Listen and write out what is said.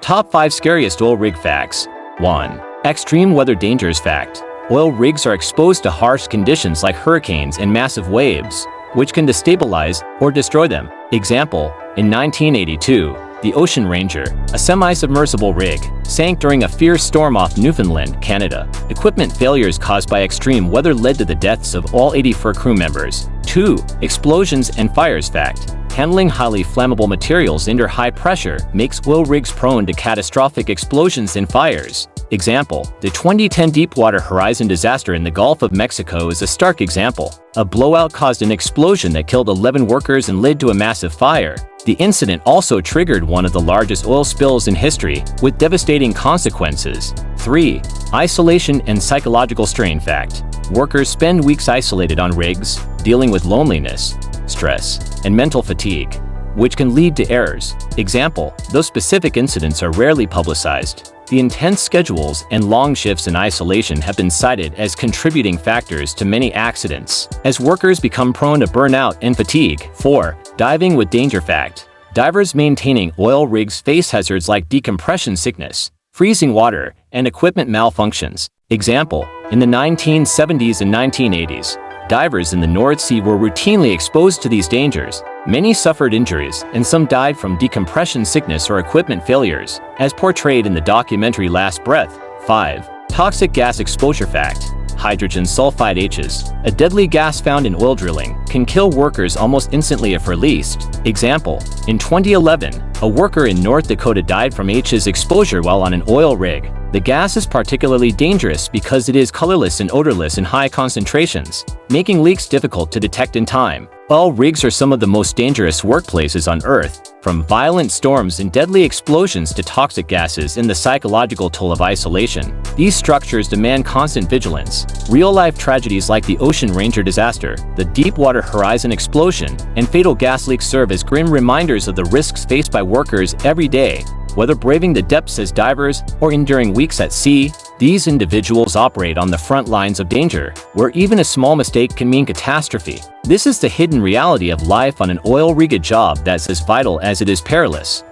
Top 5 Scariest Oil Rig Facts. 1. Extreme Weather Dangers Fact. Oil rigs are exposed to harsh conditions like hurricanes and massive waves, which can destabilize or destroy them. Example, in 1982, the Ocean Ranger, a semi-submersible rig, sank during a fierce storm off Newfoundland, Canada. Equipment failures caused by extreme weather led to the deaths of all 84 crew members. 2. Explosions and Fires Fact. Handling highly flammable materials under high pressure makes oil rigs prone to catastrophic explosions and fires. Example, the 2010 Deepwater Horizon disaster in the Gulf of Mexico is a stark example. A blowout caused an explosion that killed 11 workers and led to a massive fire. The incident also triggered one of the largest oil spills in history, with devastating consequences. 3. Isolation and Psychological Strain Fact. Workers spend weeks isolated on rigs, dealing with loneliness, stress, and mental fatigue, which can lead to errors. Example, though specific incidents are rarely publicized, the intense schedules and long shifts in isolation have been cited as contributing factors to many accidents, as workers become prone to burnout and fatigue. 4. Diving with Danger Fact. Divers maintaining oil rigs face hazards like decompression sickness, freezing water, and equipment malfunctions. Example, in the 1970s and 1980s, divers in the North Sea were routinely exposed to these dangers. Many suffered injuries, and some died from decompression sickness or equipment failures, as portrayed in the documentary Last Breath. 5. Toxic Gas Exposure Fact. Hydrogen sulfide H's, a deadly gas found in oil drilling, can kill workers almost instantly if released. Example, in 2011, a worker in North Dakota died from H's exposure while on an oil rig. The gas is particularly dangerous because it is colorless and odorless in high concentrations, making leaks difficult to detect in time. Oil rigs are some of the most dangerous workplaces on Earth, from violent storms and deadly explosions to toxic gases and the psychological toll of isolation. These structures demand constant vigilance. Real-life tragedies like the Ocean Ranger disaster, the Deepwater Horizon explosion, and fatal gas leaks serve as grim reminders of the risks faced by workers every day. Whether braving the depths as divers or enduring weeks at sea, these individuals operate on the front lines of danger, where even a small mistake can mean catastrophe. This is the hidden reality of life on an oil rig, a job that's as vital as it is perilous.